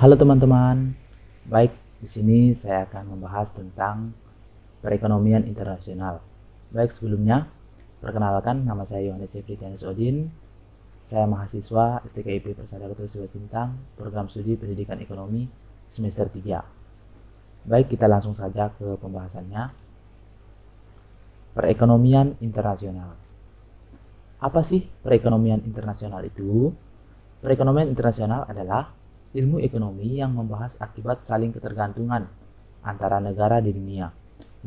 Halo teman-teman, baik di sini saya akan membahas tentang perekonomian internasional. Baik sebelumnya, perkenalkan nama saya Yohanes Efritianus Odin. Saya mahasiswa STKIP Persada Katolik Sintang, program studi Pendidikan Ekonomi semester 3. Baik, kita langsung saja ke pembahasannya. Perekonomian internasional. Apa sih perekonomian internasional itu? Perekonomian internasional adalah ilmu ekonomi yang membahas akibat saling ketergantungan antara negara di dunia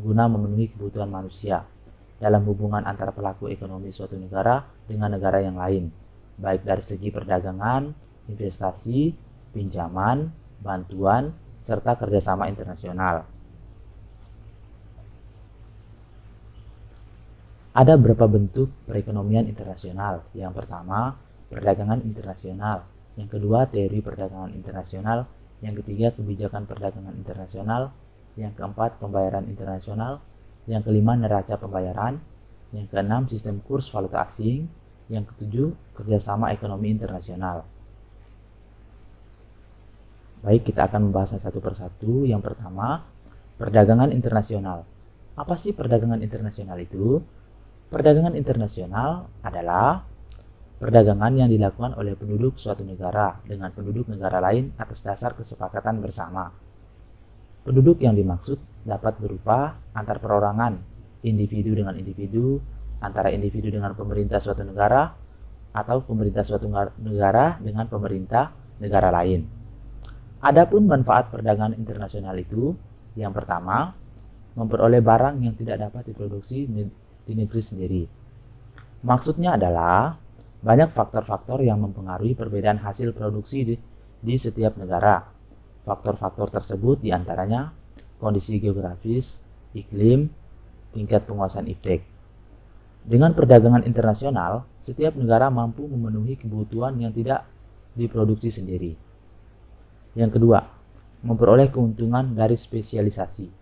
guna memenuhi kebutuhan manusia dalam hubungan antara pelaku ekonomi suatu negara dengan negara yang lain, baik dari segi perdagangan, investasi, pinjaman, bantuan, serta kerjasama internasional. Ada beberapa bentuk perekonomian internasional. Yang pertama, perdagangan internasional. Yang kedua, teori perdagangan internasional. Yang ketiga, kebijakan perdagangan internasional. Yang keempat, pembayaran internasional. Yang kelima, neraca pembayaran. Yang keenam, sistem kurs valuta asing. Yang ketujuh, kerjasama ekonomi internasional. Baik, kita akan membahas satu persatu. Yang pertama, perdagangan internasional. Apa sih perdagangan internasional itu? Perdagangan internasional adalah perdagangan yang dilakukan oleh penduduk suatu negara dengan penduduk negara lain atas dasar kesepakatan bersama. Penduduk yang dimaksud dapat berupa antar perorangan, individu dengan individu, antara individu dengan pemerintah suatu negara, atau pemerintah suatu negara dengan pemerintah negara lain. Adapun manfaat perdagangan internasional itu, yang pertama, memperoleh barang yang tidak dapat diproduksi di negeri sendiri. Maksudnya adalah banyak faktor-faktor yang mempengaruhi perbedaan hasil produksi di setiap negara. Faktor-faktor tersebut diantaranya kondisi geografis, iklim, tingkat penguasaan iptek. Dengan perdagangan internasional, setiap negara mampu memenuhi kebutuhan yang tidak diproduksi sendiri. Yang kedua, memperoleh keuntungan dari spesialisasi.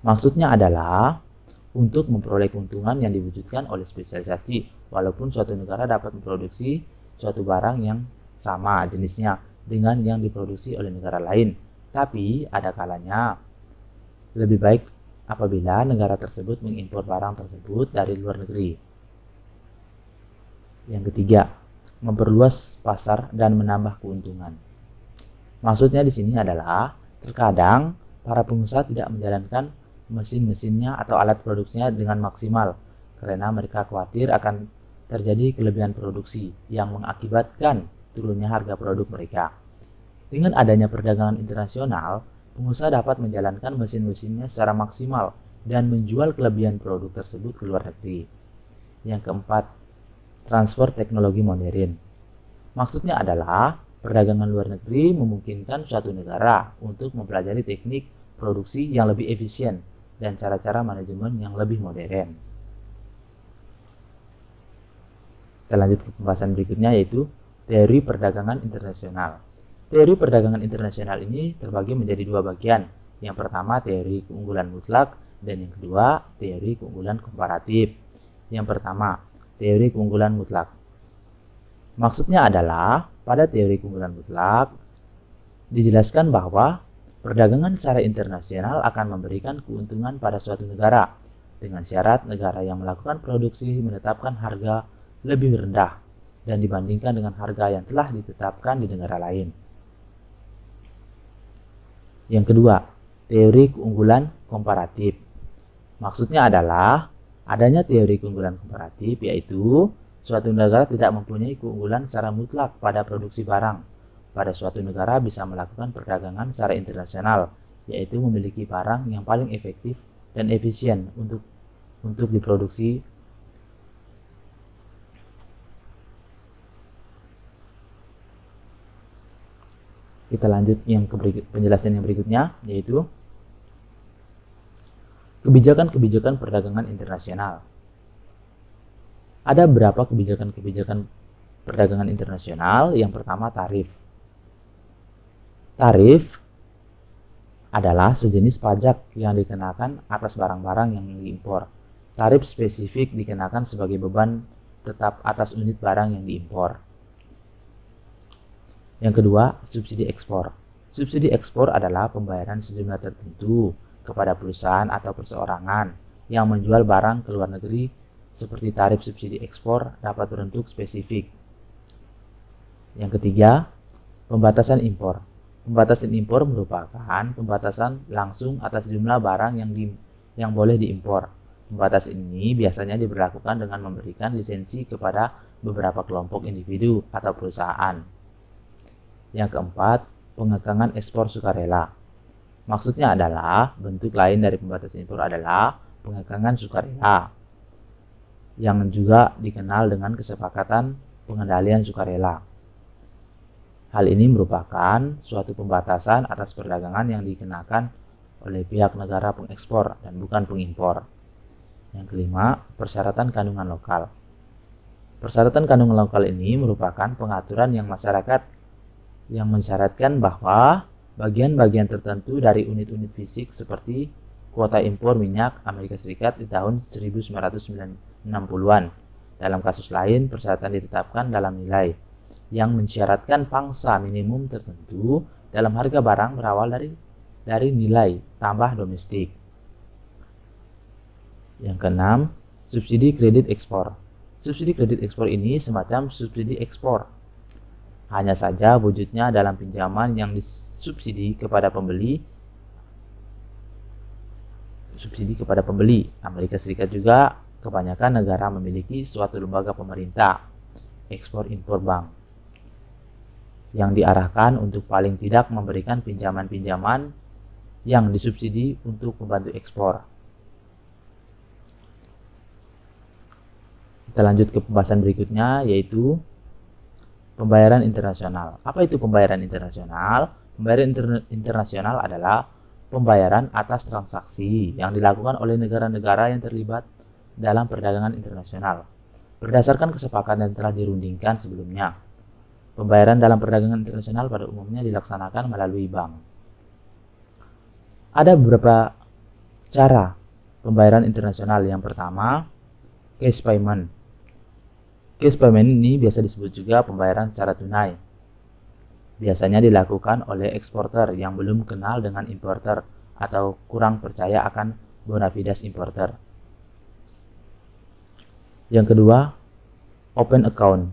Maksudnya adalah untuk memperoleh keuntungan yang diwujudkan oleh spesialisasi, walaupun suatu negara dapat memproduksi suatu barang yang sama jenisnya dengan yang diproduksi oleh negara lain, tapi ada kalanya lebih baik apabila negara tersebut mengimpor barang tersebut dari luar negeri. Yang ketiga, memperluas pasar dan menambah keuntungan. Maksudnya di sini adalah terkadang para pengusaha tidak menjalankan mesin-mesinnya atau alat produksinya dengan maksimal karena mereka khawatir akan terjadi kelebihan produksi yang mengakibatkan turunnya harga produk mereka. Dengan adanya perdagangan internasional, pengusaha dapat menjalankan mesin-mesinnya secara maksimal dan menjual kelebihan produk tersebut ke luar negeri. Yang keempat, transfer teknologi modern. Maksudnya adalah perdagangan luar negeri memungkinkan suatu negara untuk mempelajari teknik produksi yang lebih efisien dan cara-cara manajemen yang lebih modern. Kita lanjut ke pembahasan berikutnya, yaitu teori perdagangan internasional. Teori perdagangan internasional ini terbagi menjadi dua bagian. Yang pertama, teori keunggulan mutlak, dan yang kedua, teori keunggulan komparatif. Yang pertama, teori keunggulan mutlak. Maksudnya adalah pada teori keunggulan mutlak dijelaskan bahwa perdagangan secara internasional akan memberikan keuntungan pada suatu negara dengan syarat negara yang melakukan produksi menetapkan harga lebih rendah dan dibandingkan dengan harga yang telah ditetapkan di negara lain. Yang kedua, teori keunggulan komparatif. Maksudnya adalah adanya teori keunggulan komparatif, yaitu suatu negara tidak mempunyai keunggulan secara mutlak pada produksi barang. Pada suatu negara bisa melakukan perdagangan secara internasional, yaitu memiliki barang yang paling efektif dan efisien untuk diproduksi. Kita lanjut penjelasan yang berikutnya, yaitu kebijakan-kebijakan perdagangan internasional. Ada beberapa kebijakan-kebijakan perdagangan internasional. Yang pertama, tarif. Tarif adalah sejenis pajak yang dikenakan atas barang-barang yang diimpor. Tarif spesifik dikenakan sebagai beban tetap atas unit barang yang diimpor. Yang kedua, subsidi ekspor. Subsidi ekspor adalah pembayaran sejumlah tertentu kepada perusahaan atau perseorangan yang menjual barang ke luar negeri, seperti tarif subsidi ekspor dapat berbentuk spesifik. Yang ketiga, pembatasan impor. Pembatasan impor merupakan pembatasan langsung atas jumlah barang yang boleh diimpor. Pembatasan ini biasanya diberlakukan dengan memberikan lisensi kepada beberapa kelompok individu atau perusahaan. Yang keempat, pengekangan ekspor sukarela. Maksudnya adalah bentuk lain dari pembatasan impor adalah pengekangan sukarela, yang juga dikenal dengan kesepakatan pengendalian sukarela. Hal ini merupakan suatu pembatasan atas perdagangan yang dikenakan oleh pihak negara pengekspor dan bukan pengimpor. Yang kelima, persyaratan kandungan lokal. Persyaratan kandungan lokal ini merupakan pengaturan yang mensyaratkan bahwa bagian-bagian tertentu dari unit-unit fisik seperti kuota impor minyak Amerika Serikat di tahun 1960-an. Dalam kasus lain, persyaratan ditetapkan dalam nilai yang mensyaratkan pangsa minimum tertentu dalam harga barang berawal dari nilai tambah domestik. Yang keenam, subsidi kredit ekspor. Subsidi kredit ekspor ini semacam subsidi ekspor. Hanya saja wujudnya dalam pinjaman yang disubsidi kepada pembeli. Amerika Serikat juga kebanyakan negara memiliki suatu lembaga pemerintah, ekspor-impor bank, yang diarahkan untuk paling tidak memberikan pinjaman-pinjaman yang disubsidi untuk membantu ekspor. Kita lanjut ke pembahasan berikutnya, yaitu pembayaran internasional. Apa itu pembayaran internasional? Pembayaran internasional adalah pembayaran atas transaksi yang dilakukan oleh negara-negara yang terlibat dalam perdagangan internasional berdasarkan kesepakatan yang telah dirundingkan sebelumnya. Pembayaran dalam perdagangan internasional pada umumnya dilaksanakan melalui bank. Ada beberapa cara pembayaran internasional. Yang pertama, cash payment. Cash payment ini biasa disebut juga pembayaran secara tunai. Biasanya dilakukan oleh eksporter yang belum kenal dengan importer atau kurang percaya akan bona fides importer. Yang kedua, open account.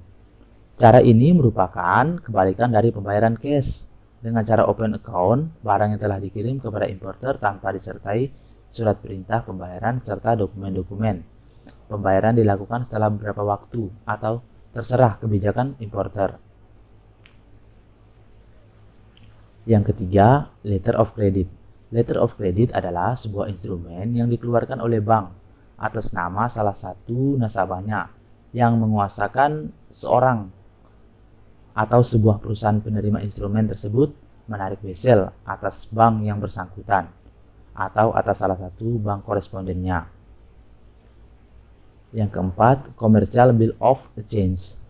Cara ini merupakan kebalikan dari pembayaran cash. Dengan cara open account, barang yang telah dikirim kepada importer tanpa disertai surat perintah pembayaran serta dokumen-dokumen. Pembayaran dilakukan setelah beberapa waktu atau terserah kebijakan importer. Yang ketiga, letter of credit. Letter of credit adalah sebuah instrumen yang dikeluarkan oleh bank atas nama salah satu nasabahnya yang menguasakan seorang atau sebuah perusahaan penerima instrumen tersebut menarik wesel atas bank yang bersangkutan atau atas salah satu bank korespondennya. Yang keempat, commercial bill of exchange.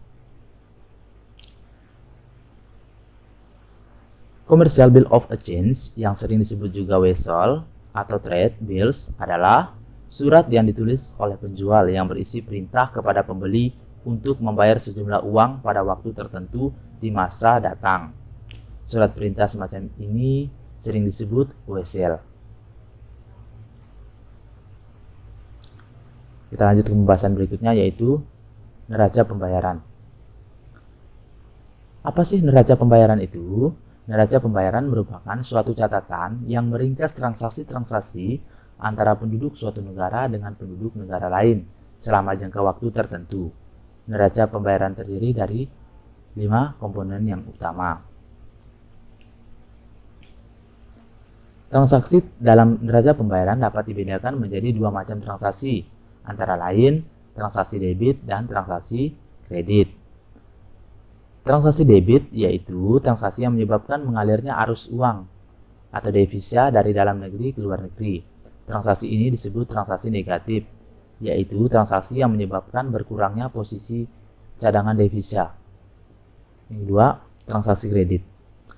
Commercial bill of exchange yang sering disebut juga WSOL atau trade bills adalah surat yang ditulis oleh penjual yang berisi perintah kepada pembeli untuk membayar sejumlah uang pada waktu tertentu di masa datang. Surat perintah semacam ini sering disebut WSL. Kita lanjut ke pembahasan berikutnya, yaitu neraca pembayaran. Apa sih neraca pembayaran itu? Neraca pembayaran merupakan suatu catatan yang meringkas transaksi-transaksi antara penduduk suatu negara dengan penduduk negara lain selama jangka waktu tertentu. Neraca pembayaran terdiri dari 5 komponen yang utama. Transaksi dalam neraca pembayaran dapat dibedakan menjadi 2 macam transaksi, antara lain transaksi debit dan transaksi kredit. Transaksi debit yaitu transaksi yang menyebabkan mengalirnya arus uang atau devisa dari dalam negeri ke luar negeri. Transaksi ini disebut transaksi negatif, yaitu transaksi yang menyebabkan berkurangnya posisi cadangan devisa. Yang kedua, transaksi kredit.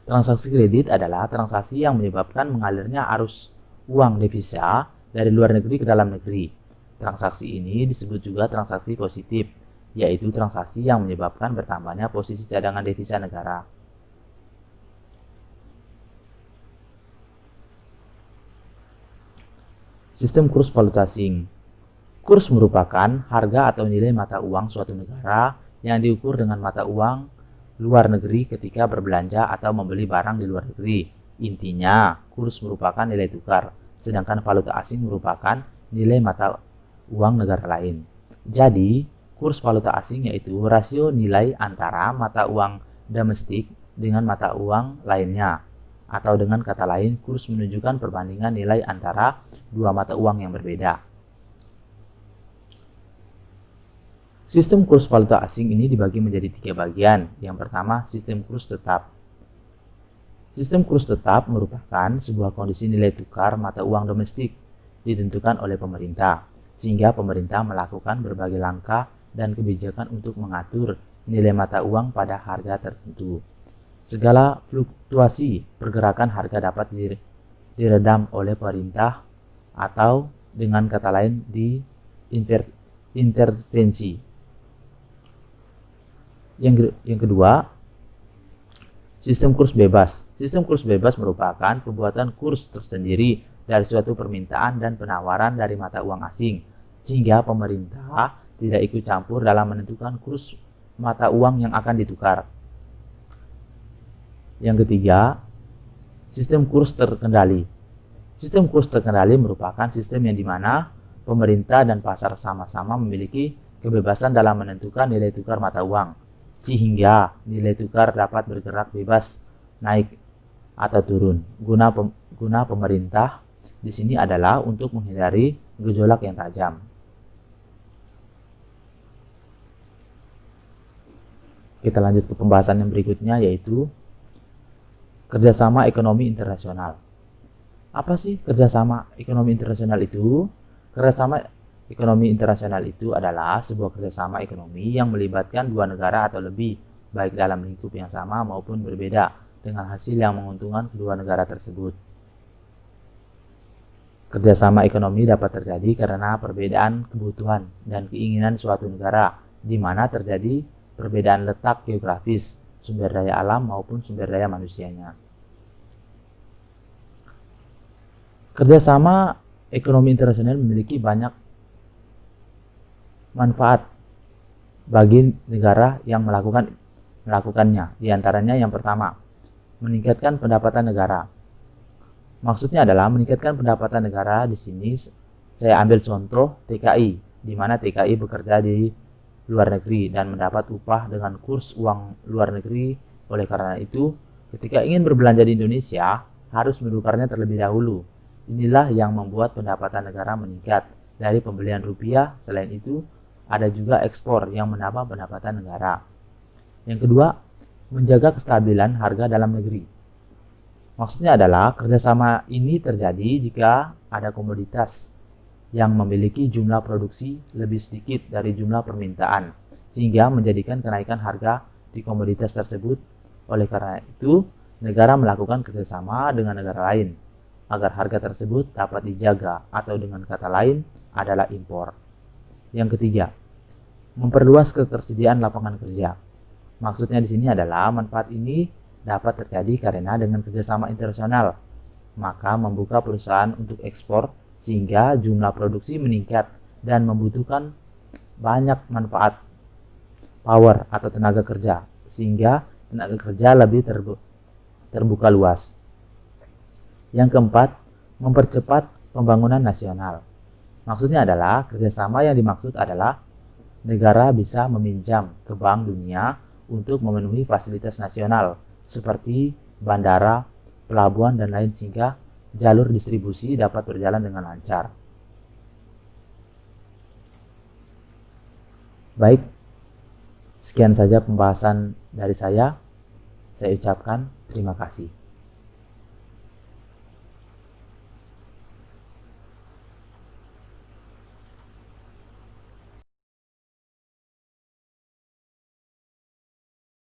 Transaksi kredit adalah transaksi yang menyebabkan mengalirnya arus uang devisa dari luar negeri ke dalam negeri. Transaksi ini disebut juga transaksi positif, yaitu transaksi yang menyebabkan bertambahnya posisi cadangan devisa negara. Sistem kurs valuta asing. Kurs merupakan harga atau nilai mata uang suatu negara yang diukur dengan mata uang luar negeri ketika berbelanja atau membeli barang di luar negeri. Intinya, kurs merupakan nilai tukar, sedangkan valuta asing merupakan nilai mata uang negara lain. Jadi, kurs valuta asing yaitu rasio nilai antara mata uang domestik dengan mata uang lainnya. Atau dengan kata lain, kurs menunjukkan perbandingan nilai antara dua mata uang yang berbeda. Sistem kurs valuta asing ini dibagi menjadi 3 bagian. Yang pertama, sistem kurs tetap. Sistem kurs tetap merupakan sebuah kondisi nilai tukar mata uang domestik ditentukan oleh pemerintah, sehingga pemerintah melakukan berbagai langkah dan kebijakan untuk mengatur nilai mata uang pada harga tertentu. Segala fluktuasi pergerakan harga dapat diredam oleh pemerintah atau dengan kata lain diintervensi. Yang kedua, sistem kurs bebas. Sistem kurs bebas merupakan pembuatan kurs tersendiri dari suatu permintaan dan penawaran dari mata uang asing, sehingga pemerintah tidak ikut campur dalam menentukan kurs mata uang yang akan ditukar. Yang ketiga, sistem kurs terkendali. Sistem kurs terkendali merupakan sistem yang dimana pemerintah dan pasar sama-sama memiliki kebebasan dalam menentukan nilai tukar mata uang, sehingga nilai tukar dapat bergerak bebas naik atau turun. Guna pemerintah di sini adalah untuk menghindari gejolak yang tajam. Kita lanjut ke pembahasan yang berikutnya, yaitu kerjasama ekonomi internasional. Apa sih kerjasama ekonomi internasional itu? Kerjasama ekonomi internasional itu adalah sebuah kerjasama ekonomi yang melibatkan dua negara atau lebih, baik dalam lingkup yang sama maupun berbeda, dengan hasil yang menguntungkan kedua negara tersebut. Kerjasama ekonomi dapat terjadi karena perbedaan kebutuhan dan keinginan suatu negara, di mana terjadi perbedaan letak geografis, sumber daya alam maupun sumber daya manusianya. Kerjasama ekonomi internasional memiliki banyak manfaat bagi negara yang melakukannya. Di antaranya yang pertama, meningkatkan pendapatan negara. Maksudnya adalah meningkatkan pendapatan negara. Di sini saya ambil contoh TKI, di mana TKI bekerja di luar negeri dan mendapat upah dengan kurs uang luar negeri. Oleh karena itu, ketika ingin berbelanja di Indonesia, harus menukarnya terlebih dahulu. Inilah yang membuat pendapatan negara meningkat dari pembelian rupiah. Selain itu, ada juga ekspor yang menambah pendapatan negara. Yang kedua, menjaga kestabilan harga dalam negeri. Maksudnya adalah kerjasama ini terjadi jika ada komoditas yang memiliki jumlah produksi lebih sedikit dari jumlah permintaan, sehingga menjadikan kenaikan harga di komoditas tersebut. Oleh karena itu, negara melakukan kerjasama dengan negara lain agar harga tersebut dapat dijaga, atau dengan kata lain adalah impor. Yang ketiga, memperluas ketersediaan lapangan kerja. Maksudnya di sini adalah manfaat ini dapat terjadi karena dengan kerjasama internasional, maka membuka perusahaan untuk ekspor sehingga jumlah produksi meningkat dan membutuhkan banyak manfaat power atau tenaga kerja, sehingga tenaga kerja lebih terbuka luas. Yang keempat, mempercepat pembangunan nasional. Maksudnya adalah kerjasama yang dimaksud adalah negara bisa meminjam ke Bank Dunia untuk memenuhi fasilitas nasional seperti bandara, pelabuhan, dan lain, sehingga jalur distribusi dapat berjalan dengan lancar. Baik, sekian saja pembahasan dari saya. Saya ucapkan terima kasih.